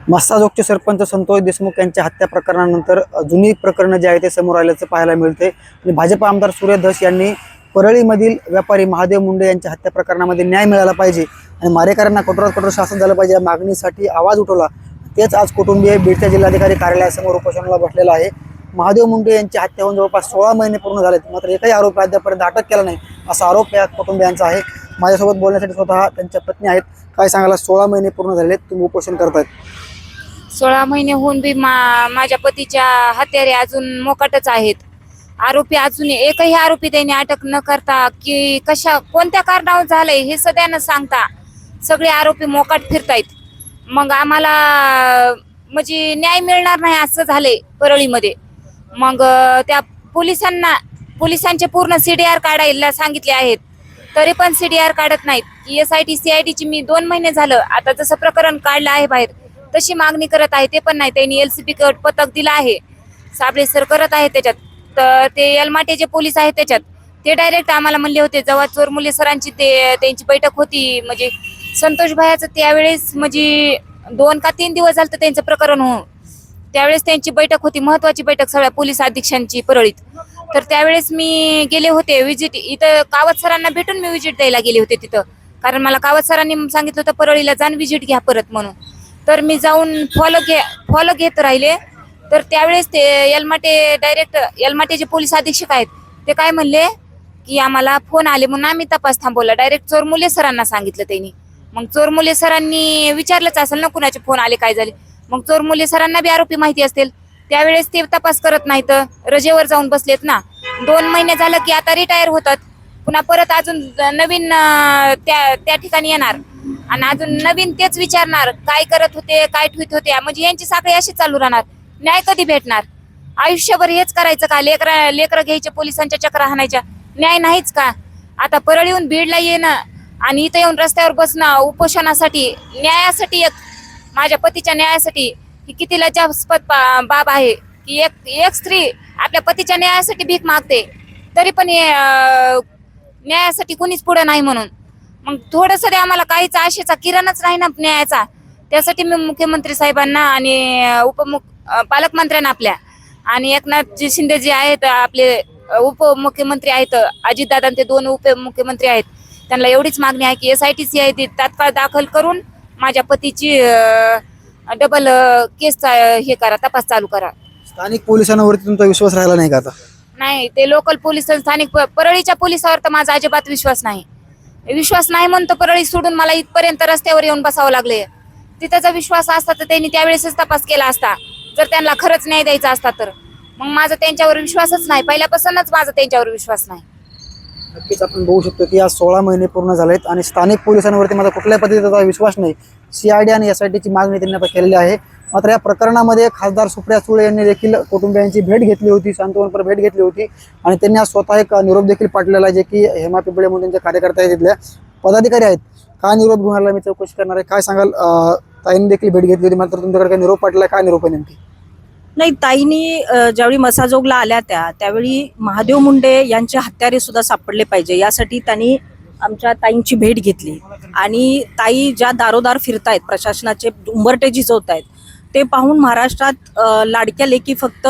मस्साजोगचे सरपंच संतोष देशमुख यांच्या हत्या प्रकरणानंतर जुनी प्रकरण जे आहे ते समोर आल्याचं पाहायला मिळते आणि भाजप आमदार सूर्य धस यांनी परळीमधील व्यापारी महादेव मुंडे यांच्या हत्या प्रकरणामध्ये न्याय मिळाला पाहिजे आणि मारेकऱ्यांना कठोरात कठोर शासन झालं पाहिजे या मागणीसाठी आवाज उठवला। तेच आज कुटुंबीय बीडच्या जिल्हाधिकारी कार्यालयासमोर उपोषणाला बसलेला आहे। महादेव मुंडे यांची हत्या होऊन जवळपास 16 महिने पूर्ण झालेत, मात्र एकही आरोपी अद्यापर्यंत अटक केला नाही असा आरोप या कुटुंबियांचा आहे। माझ्यासोबत बोलण्यासाठी स्वतः त्यांच्या पत्नी आहेत। काय सांगायला, 16 महिने पूर्ण झालेत, तुम्ही उपोषण करतायत? 16 महिने होऊन बी माझ्या पतीच्या हत्यारे अजून मोकाटच आहेत। आरोपी अजून एकही आरोपी त्यांनी अटक न करता की कोणत्या कारणावर झालंय हे सगळ्यांना सांगता सगळे आरोपी मोकाट फिरतायत। मग आम्हाला म्हणजे न्याय मिळणार नाही असं झालंय परळीमध्ये। मग त्या पोलिसांचे पूर्ण CDR काढायला सांगितले आहेत, तरी पण CDR काढत नाहीत। SIT CID ची मी 2 महिने झालं आता जसं प्रकरण काढलं आहे बाहेर तशी मागणी करत आहे, ते पण नाही। त्यांनी LCP कट पथक दिला आहे, साबळे सर करत आहे त्याच्यात। तर ते यलमाटे जे पोलीस आहेत त्याच्यात ते डायरेक्ट आम्हाला म्हणले होते, जेव्हा चोरमुले सरांची त्यांची बैठक होती म्हणजे संतोष भायाचं, त्यावेळेस म्हणजे 2 का 3 दिवस झालं त्यांचं प्रकरण होऊन त्यावेळेस त्यांची बैठक होती, महत्वाची बैठक सगळ्या पोलीस अधीक्षकांची परळीत। तर त्यावेळेस मी गेले होते विजिट, इथं कावत सरांना भेटून मी विजिट द्यायला गेले होते तिथं, कारण मला कावत सरांनी सांगितलं होतं परळीला जाऊन विजिट घ्या परत म्हणून। तर मी जाऊन फॉलो घेत राहिले। तर त्यावेळेस ते यलमाटे जे पोलीस अधीक्षक आहेत ते काय म्हणले की आम्हाला फोन आले म्हणून आम्ही तपास थांबवला। डायरेक्ट चोरमुले सरांना सांगितलं त्यांनी। मग चोरमुले सरांनी विचारलंच असेल ना कुणाचे फोन आले काय झाले, मग चोरमुले सरांना बी आरोपी माहिती असतील, त्यावेळेस ते तपास करत नाहीत, रजेवर जाऊन बसलेत ना। 2 महिने झालं की आता रिटायर होतात, पुन्हा परत अजून नवीन त्या ठिकाणी येणार आणि अजून नवीन तेच विचारणार काय करत होते काय ठेवत होते, म्हणजे यांची साखळी अशी चालू राहणार। न्याय कधी भेटणार? आयुष्यभर हेच करायचं का? लेकरं घ्यायचे पोलिसांच्या चक्रा हाणायच्या, न्याय नाहीच का? आता परळीहून बीडला येणं आणि इथं येऊन रस्त्यावर बसणं उपोषणासाठी, न्यायासाठी, माझ्या पतीच्या न्यायासाठी, ही किती लज्जास्पद बाब आहे की एक स्त्री आपल्या पतीच्या न्यायासाठी भीक मागते, तरी पण न्यायासाठी कोणीच पुढे नाही म्हणून। मग थोडस आम्हाला काहीच आशेचा किरणच नाही ना न्यायाचा। त्यासाठी मी मुख्यमंत्री साहेबांना आणि पालकमंत्र्यांना आपल्या आणि एकनाथ शिंदे जे आहेत आपले उपमुख्यमंत्री आहेत, अजितदादा ते 2 उपमुख्यमंत्री आहेत, त्यांना एवढीच मागणी आहे की SIT CID तात्काळ दाखल करून माझ्या पतीची डबल केस हे करा, तपास चालू करा। स्थानिक पोलिसांवरती तुमचा विश्वास राहिला नाही का आता? नाही, ते लोकल पोलीस स्थानिक परळीच्या पोलिसावर तर माझा अजिबात विश्वास नाही म्हणतो। परळी सोडून मला इथपर्यंत रस्त्यावर येऊन बसावं लागले। तिथं जर विश्वास असता तर त्यांनी त्यावेळेसच तपास केला असता, जर त्यांना खरंच न्याय द्यायचा असता तर। मग माझा त्यांच्यावर विश्वासच नाही, पहिल्यापासूनच माझा त्यांच्यावर विश्वास नाही। नक्कीच आपण बघू शकतो की आज 16 महिने पूर्ण झालेत आणि स्थानिक पोलिसांवरती माझा कुठल्याही पद्धतीचा विश्वास नाही। CID आणि SIT ची मागणी त्यांनी आता केलेली आहे। मात्र या प्रकरणामध्ये खासदार सुप्रिया सुळे यांनी देखील कुटुंबियांची भेट घेतली होती, सांत्वनपर भेट घेतली होती आणि त्यांनी आज स्वतः एक निरोप देखील पाठवलेला आहे, जे की हेमा पिंपळे म्हणून त्यांचे कार्यकर्ते आहेत, तिथल्या पदाधिकारी आहेत। काय निरोप घेऊन आला मी चौकशी करणार आहे। काय सांगाल, ताईंनी देखील भेट घेतली होती, मात्र तुमच्याकडे काय निरोप पाठवला, काय निरोप आहे नेमकी? नाही, ताईंनी ज्यावेळी मसाजोगला आल्या त्यावेळी महादेव मुंडे यांचे हत्यारे सुद्धा सापडले पाहिजे यासाठी त्यांनी आमच्या ताईंची भेट घेतली आणि ताई ज्या दारोदार फिरतायत, प्रशासनाचे उंबरटे झिजवत आहेत, ते पाहून महाराष्ट्रात लाडक्या लेकी फक्त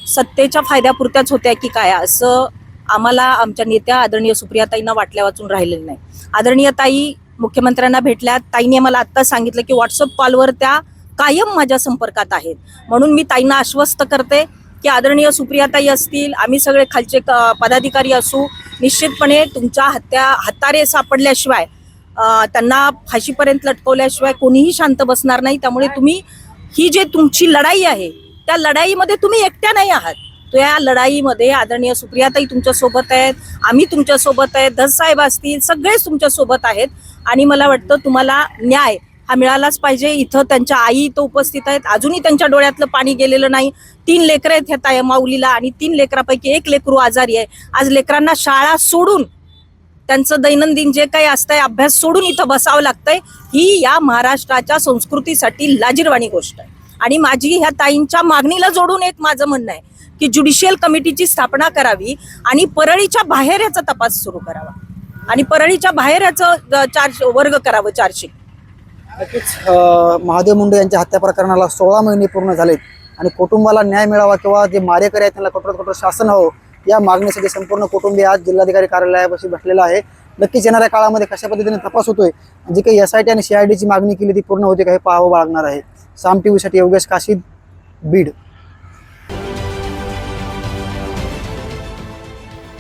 सत्तेच्या फायद्यापुरत्याच होत्या की काय असं आम्हाला आमच्या नेत्या आदरणीय सुप्रियाताईंना वाटल्या वाचून राहिलेलं नाही। आदरणीय ताई मुख्यमंत्र्यांना भेटल्या, ताईंनी मला आत्ताच सांगितलं की WhatsApp कॉलवर त्या कायम माझ्या संपर्कात आहेत, म्हणून मी ताईंना आश्वस्त करते की आदरणीय सुप्रियाताई असतील, आम्ही सगळे खालचे पदाधिकारी असू, निश्चितपणे तुमच्या हत्यारे सापडल्याशिवाय त्यांना फाशीपर्यंत लटकवल्याशिवाय कोणीही शांत बसणार नाही। त्यामुळे तुम्ही ही जे तुमची लढाई आहे त्या लढाईमध्ये तुम्ही एकट्या नाही आहात। तो या लढाईमध्ये आदरणीय सुप्रियाताई तुमच्या सोबत आहेत, आम्ही तुमच्या सोबत आहेत, धस साहेब असतील, सगळेच तुमच्या सोबत आहेत आणि मला वाटतं तुम्हाला न्याय हा मिळालाच पाहिजे। इथं त्यांच्या आई इथं उपस्थित आहेत, अजूनही त्यांच्या डोळ्यातलं पाणी गेलेलं नाही। 3 लेकरं आहेत ह्या माऊलीला आणि 3 लेकरापैकी 1 लेकरू आजारी आहे। आज लेकरांना शाळा सोडून त्यांचं दैनंदिन जे काही असतंय अभ्यास सोडून इथं बसावं लागतंय, ही या महाराष्ट्राच्या संस्कृतीसाठी लाजिरवाणी गोष्ट आहे। आणि माझी ह्या ताईंच्या मागणीला जोडून एक माझं म्हणणं आहे की ज्युडिशियल कमिटीची स्थापना करावी आणि परळीच्या बाहेर याचा तपास सुरू करावा आणि परळीच्या बाहेर याचं वर्ग करावं चार्जशीट। नक्कीच महादेव मुंडे यांच्या हत्या प्रकरणाला 16 महिने पूर्ण झालेत आणि कुटुंबाला न्याय मिळावा किंवा जे मारेकरी आहेत त्यांना कठोर कठोर शासन हवं या मागणीसाठी संपूर्ण कुटुंबीय आज जिल्हाधिकारी कार्यालयापाशी बसलेला आहे. नक्कीच येणाऱ्या काळामध्ये कशा पद्धतीने तपास होतोय, जी काही SIT आणि CID ची मागणी केली ती पूर्ण होते का हे पाहावं लागणार आहे. साम TV साठी योगेश काशीद, बीड.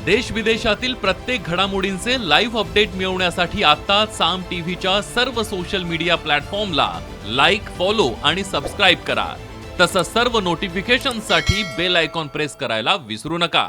देश विदेशातील प्रत्येक घडामोडींचे लाईव्ह अपडेट मिळवण्यासाठी आता साम टीव्हीच्या सर्व सोशल मीडिया प्लॅटफॉर्मला लाईक, फॉलो आणि सबस्क्राईब करा. तसंच सर्व नोटिफिकेशनसाठी बेल आयकॉन प्रेस करायला विसरू नका.